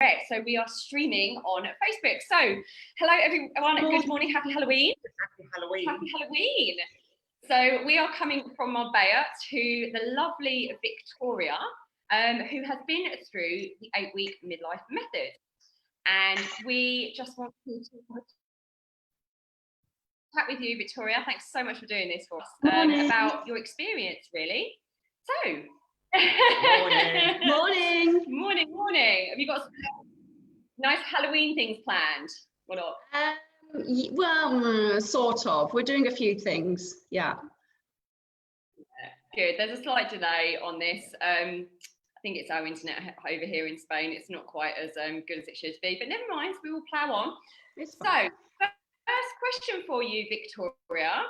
Correct. So we are streaming on Facebook. So hello everyone, good morning, happy Halloween. Happy Halloween. Happy Halloween. So we are coming from Marbella to the lovely Victoria, who has been through the 8-week midlife method. And we just want to chat with you, Victoria. Thanks so much for doing this for us. About your experience, really. So Morning. Have you got some nice Halloween things planned or not? Well, sort of. We're doing a few things, yeah. Good. There's a slight delay on this. I think it's our internet over here in Spain. It's not quite as good as it should be, but never mind. We will plough on. So, first question for you, Victoria.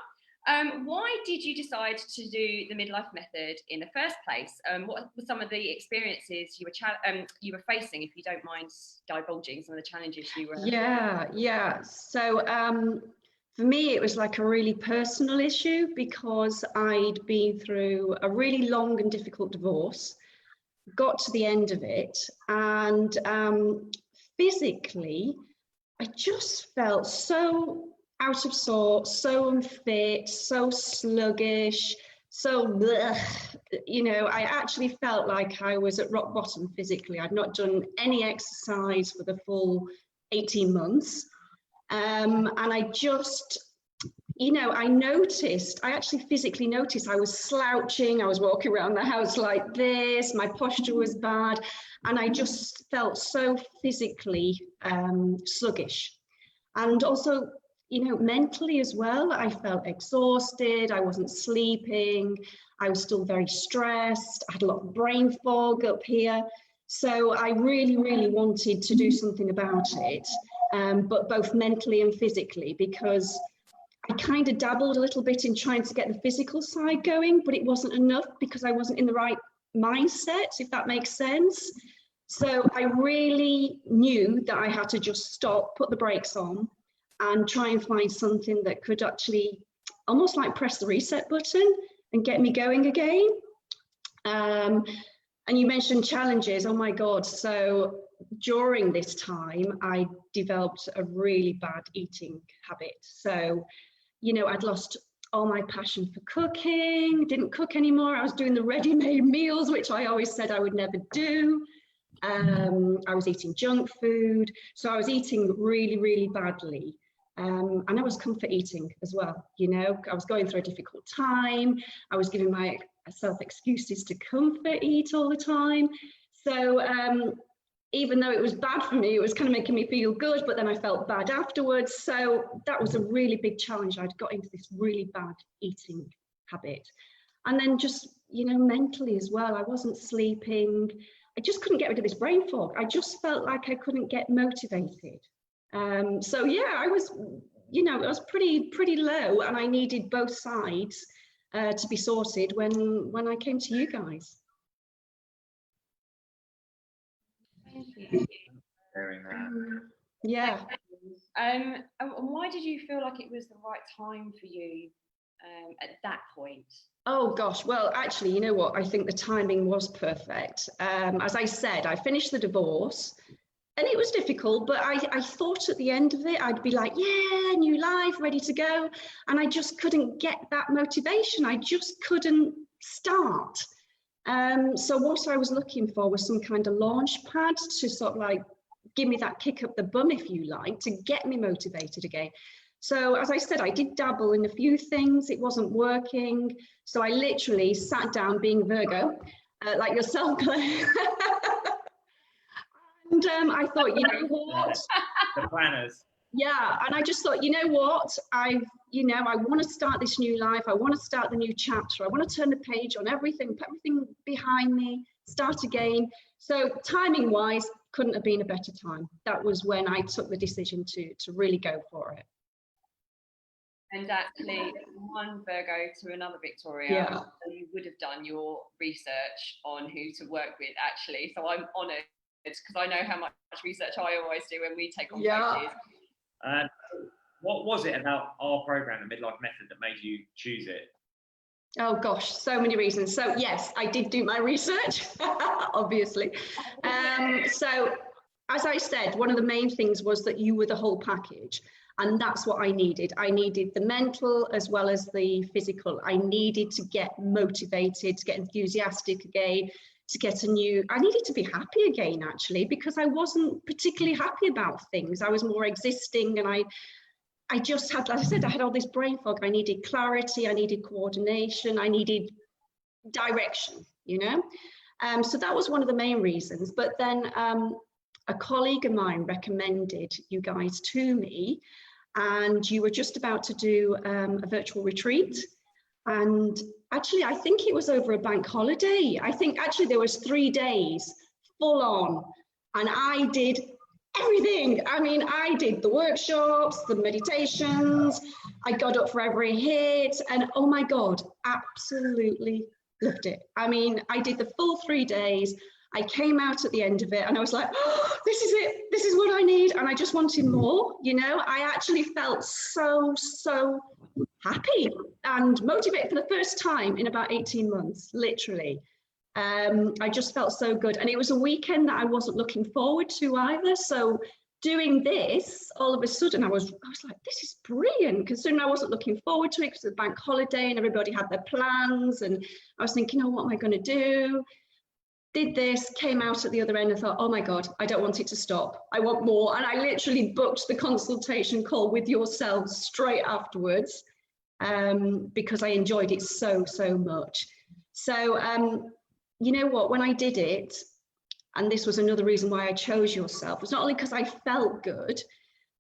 Why did you decide to do the midlife method in the first place? What were some of the experiences you were facing, if you don't mind divulging some of the challenges you were? Yeah. So for me, it was like a really personal issue because I'd been through a really long and difficult divorce, got to the end of it, and physically, I just felt so out of sorts, so unfit, so sluggish, so blech. You know, I actually felt like I was at rock bottom physically. I'd not done any exercise for the full 18 months. And I just, I actually physically noticed I was slouching. I was walking around the house like this. My posture was bad. And I just felt so physically sluggish. And also, mentally as well, I felt exhausted. I wasn't sleeping. I was still very stressed. I had a lot of brain fog up here. So I really, really wanted to do something about it, but both mentally and physically, because I kind of dabbled a little bit in trying to get the physical side going, but it wasn't enough because I wasn't in the right mindset, if that makes sense. So I really knew that I had to just stop, put the brakes on, and try and find something that could actually almost like press the reset button and get me going again. And you mentioned challenges. Oh my God. So during this time, I developed a really bad eating habit. So, I'd lost all my passion for cooking, didn't cook anymore. I was doing the ready-made meals, which I always said I would never do. I was eating junk food. So I was eating really, really badly. And I was comfort eating as well. I was going through a difficult time. I was giving myself excuses to comfort eat all the time. So even though it was bad for me, it was kind of making me feel good, but then I felt bad afterwards. So that was a really big challenge. I'd got into this really bad eating habit. And then just, mentally as well, I wasn't sleeping. I just couldn't get rid of this brain fog. I just felt like I couldn't get motivated. So yeah, I was, I was pretty low, and I needed both sides to be sorted when I came to you guys. Thank you. Yeah. And why did you feel like it was the right time for you at that point? Oh gosh, well, actually, you know what? I think the timing was perfect. As I said, I finished the divorce. And it was difficult, but I thought at the end of it, I'd be like, yeah, new life, ready to go. And I just couldn't get that motivation. I just couldn't start. So what I was looking for was some kind of launch pad to sort of like give me that kick up the bum, if you like, to get me motivated again. So as I said, I did dabble in a few things. It wasn't working. So I literally sat down, being Virgo, like yourself, Claire. And I thought, what? The planners. Yeah, and I just thought, what? I want to start this new life. I want to start the new chapter. I want to turn the page on everything, put everything behind me, start again. So timing-wise, couldn't have been a better time. That was when I took the decision to really go for it. And actually, one Virgo to another Victoria, yeah. You would have done your research on who to work with, actually. So I'm honoured, because I know how much research I always do when we take on coaches. What was it about our program, the Midlife Method, that made you choose it? Oh gosh, so many reasons. So yes, I did do my research, obviously. So as I said, one of the main things was that you were the whole package. And that's what I needed. I needed the mental as well as the physical. I needed to get motivated, to get enthusiastic again, to get I needed to be happy again, actually, because I wasn't particularly happy about things. I was more existing, and I just had, like I said, I had all this brain fog. I needed clarity, I needed coordination, I needed direction, you know? So that was one of the main reasons. But then a colleague of mine recommended you guys to me, and you were just about to do a virtual retreat. And actually, I think it was over a bank holiday. I think actually there was 3 days full on, and I did everything. I mean, I did the workshops, the meditations, I got up for every hit, and oh my God, absolutely loved it. I mean, I did the full 3 days. I came out at the end of it and I was like, oh, this is it. This is what I need. And I just wanted more, you know. I actually felt so happy and motivated for the first time in about 18 months, literally. I just felt so good. And it was a weekend that I wasn't looking forward to either. So doing this, all of a sudden, I was like, this is brilliant, considering I wasn't looking forward to it because of the bank holiday and everybody had their plans. And I was thinking, oh, what am I going to do? Did this, came out at the other end and thought, oh my God, I don't want it to stop. I want more. And I literally booked the consultation call with yourselves straight afterwards because I enjoyed it so much. So, you know what, when I did it, and this was another reason why I chose yourself, was not only because I felt good,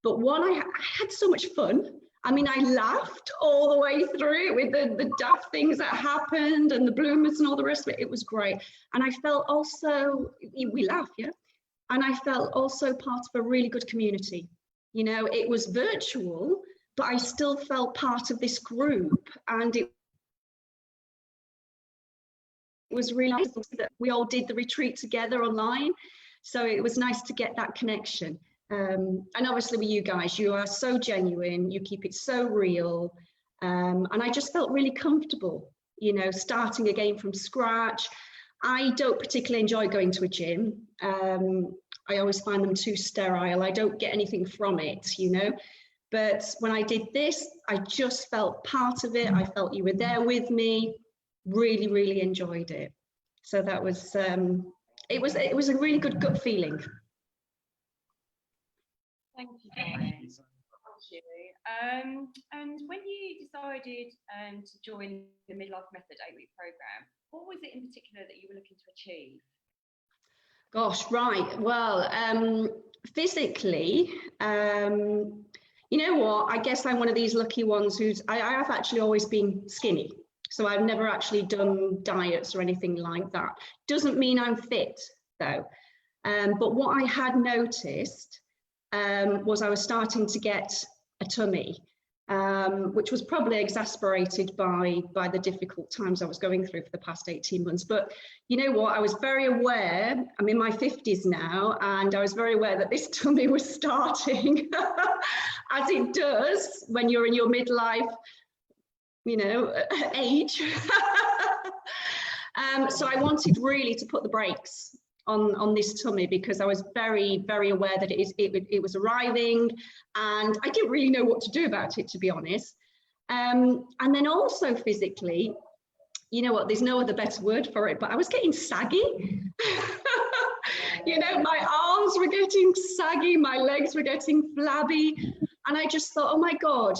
but one, I had so much fun. I mean, I laughed all the way through it with the daft things that happened and the bloomers and all the rest of it. It was great. And I felt also, we laughed, yeah? And I felt also part of a really good community. You know, it was virtual, but I still felt part of this group. And it was really nice that we all did the retreat together online. So it was nice to get that connection. And obviously with you guys, you are so genuine, you keep it so real, and I just felt really comfortable, you know, starting again from scratch. I don't particularly enjoy going to a gym. I always find them too sterile. I don't get anything from it, you know, but when I did this, I just felt part of it. I felt you were there with me, really enjoyed it. So that was it was a really good gut feeling. Thank you, Thank you. And when you decided to join the Midlife Method 8-week program, what was it in particular that you were looking to achieve? Gosh, right. Well, physically, you know what? I guess I'm one of these lucky ones I have actually always been skinny. So I've never actually done diets or anything like that. Doesn't mean I'm fit, though. But what I had noticed was I was starting to get a tummy, which was probably exasperated by the difficult times I was going through for the past 18 months. But you know what, I was very aware, I'm in my 50s now, and I was very aware that this tummy was starting, as it does when you're in your midlife, you know, age. So I wanted really to put the brakes on this tummy, because I was very aware that it was arriving, and I didn't really know what to do about it, to be honest. And then also physically, you know what, there's no other better word for it, but I was getting saggy. You know, my arms were getting saggy, my legs were getting flabby, and I just thought, oh my God,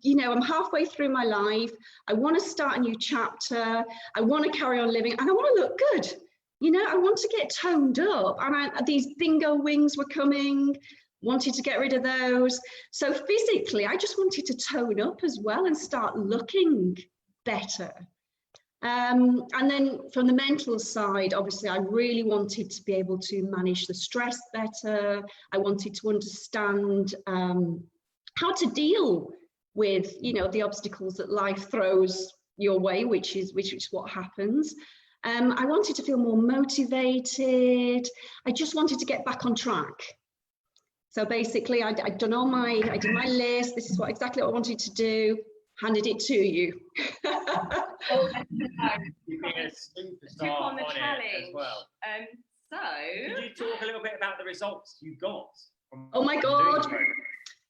you know, I'm halfway through my life. I want to start a new chapter. I want to carry on living, and I want to look good. You know, I want to get toned up, and these bingo wings were coming, wanted to get rid of those. So physically, I just wanted to tone up as well and start looking better. And then from the mental side, obviously, I really wanted to be able to manage the stress better. I wanted to understand how to deal with, you know, the obstacles that life throws your way, which is what happens. I wanted to feel more motivated. I just wanted to get back on track. So basically, I did my list. This is exactly what I wanted to do. Handed it to you. You've been a superstar on the on challenge. it as well. So, could you talk a little bit about the results you got? Oh my God.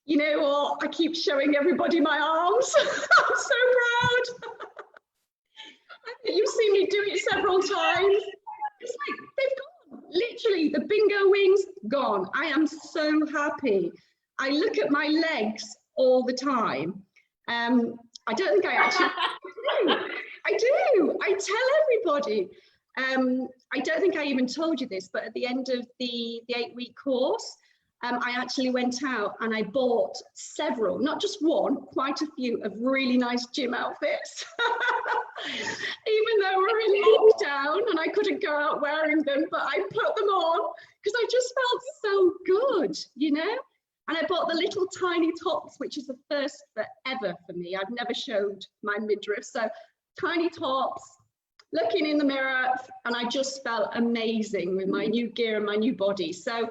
You know what? I keep showing everybody my arms. I'm so proud. You've seen me do it several times. It's like they've gone. Literally, the bingo wings gone. I am so happy. I look at my legs all the time. I don't think I actually do. I do. I tell everybody. I don't think I even told you this, but at the end of the 8-week course, I actually went out and I bought several, not just one, quite a few of really nice gym outfits. Even though we're in lockdown and I couldn't go out wearing them, but I put them on because I just felt so good, you know? And I bought the little tiny tops, which is the first forever for me. I've never showed my midriff. So tiny tops, looking in the mirror, and I just felt amazing with my new gear and my new body. So,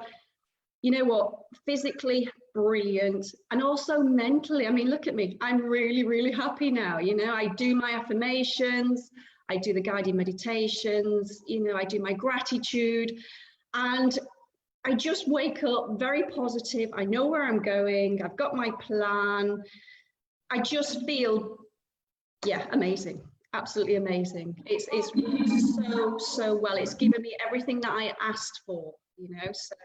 you know what, physically brilliant, and also mentally. I mean, look at me, I'm really, really happy now. You know, I do my affirmations, I do the guided meditations, you know, I do my gratitude, and I just wake up very positive. I know where I'm going, I've got my plan. I just feel, yeah, amazing. Absolutely amazing. It's so well. It's given me everything that I asked for, you know. So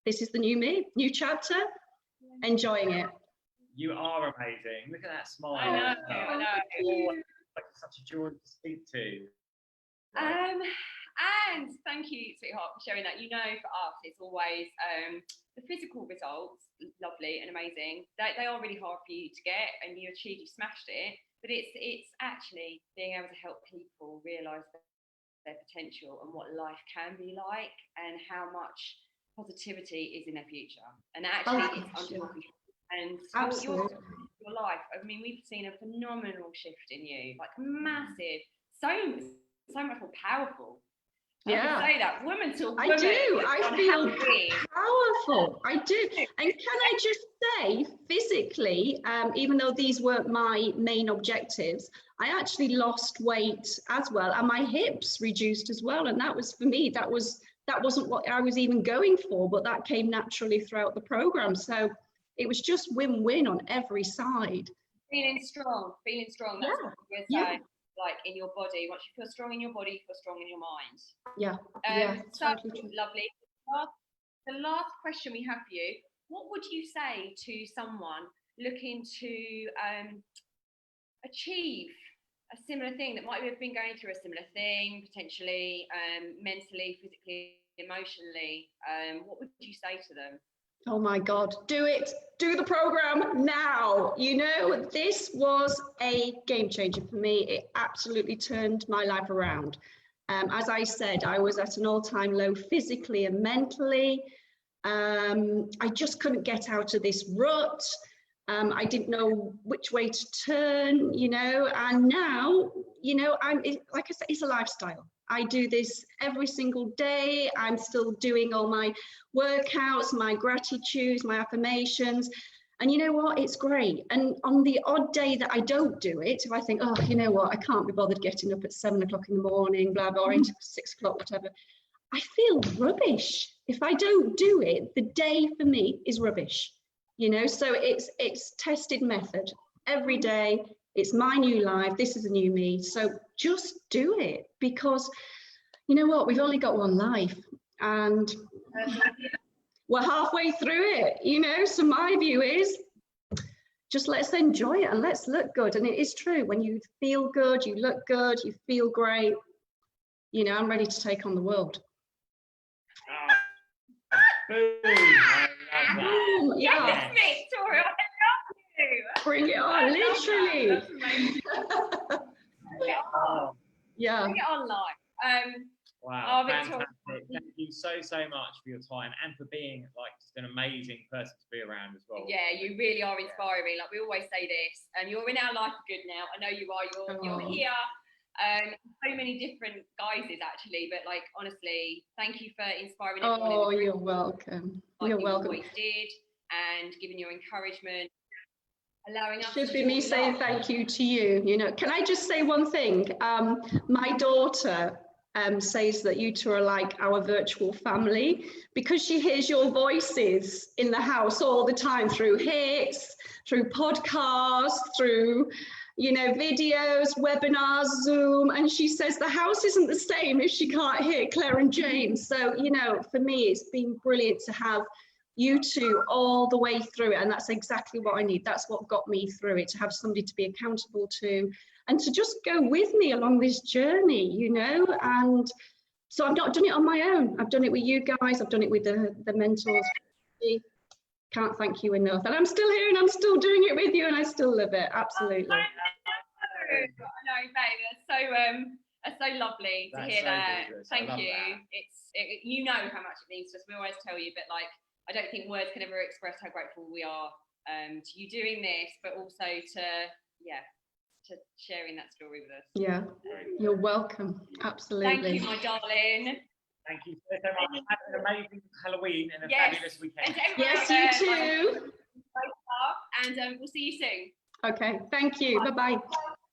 this is the new me, new chapter. Enjoying it. You are amazing. Look at that smile. I know. Like such a joy to speak to. And thank you, sweetheart, for sharing that. You know, for us, it's always the physical results, lovely and amazing. They are really hard for you to get, and you smashed it. But it's actually being able to help people realise their potential and what life can be like, and how much positivity is in their future. And actually, it's under your control. And your life. I mean, we've seen a phenomenal shift in you, like massive, so much more powerful. Yeah, I say that woman to woman. I do. I feel powerful. I do. And can I just say, physically, even though these weren't my main objectives, I actually lost weight as well, and my hips reduced as well. And that was, for me, that wasn't what I was even going for, but that came naturally throughout the program. So it was just win-win on every side. Feeling strong. That's what we're saying. Like in your body, once you feel strong in your body, you feel strong in your mind. So totally lovely. The last question we have for you: what would you say to someone looking to achieve a similar thing, that might have been going through a similar thing, potentially mentally, physically, emotionally? What would you say to them? Oh my God, do it. Do the program now. You know, this was a game changer for me. It absolutely turned my life around. As I said, I was at an all-time low physically and mentally. I just couldn't get out of this rut. I didn't know which way to turn, you know, and now, you know, like I said, it's a lifestyle. I do this every single day. I'm still doing all my workouts, my gratitudes, my affirmations. And you know what? It's great. And on the odd day that I don't do it, if I think, oh, you know what? I can't be bothered getting up at 7 o'clock in the morning, blah, blah, or into 6 o'clock, whatever. I feel rubbish. If I don't do it, the day for me is rubbish. You know, so it's tested method every day. It's my new life. This is a new me. So just do it, because you know what? We've only got one life, and we're halfway through it, you know? So my view is just let's enjoy it and let's look good. And it is true. When you feel good, you look good, you feel great. You know, I'm ready to take on the world. Boom. Yeah. Yes, Victoria, I love you. Bring it on, literally. That's amazing. Bring it on. Yeah. Bring it on live. Wow, fantastic. Thank you so much for your time and for being like just an amazing person to be around as well. Yeah, you really are inspiring. Like we always say this, and you're in our life for good now. I know you are. You're here. So many different guises actually, but like honestly, thank you for inspiring everyone. Oh, you're welcome. You're welcome. You always did, and giving your encouragement, allowing us. Should be me saying thank you to you. You know, can I just say one thing? My daughter, says that you two are like our virtual family, because she hears your voices in the house all the time through hits, through podcasts, through, you know, videos, webinars, Zoom, and she says the house isn't the same if she can't hear Claire and James. So, you know, for me, it's been brilliant to have you two all the way through it, and that's exactly what I need. That's what got me through it, to have somebody to be accountable to and to just go with me along this journey, you know. And so I've not done it on my own. I've done it with you guys. I've done it with the mentors. Can't thank you enough. And I'm still here and I'm still doing it with you, and I still love it. Absolutely. I know, babe. It's so lovely to hear that. Thank you. You know how much it means to us. We always tell you, but like, I don't think words can ever express how grateful we are to you doing this, but also to sharing that story with us. Yeah, you're welcome. Absolutely. Thank you, my darling. Thank you so much. Have an amazing Halloween and a fabulous weekend. Yes, you too. And we'll see you soon. Okay, thank you. Bye-bye.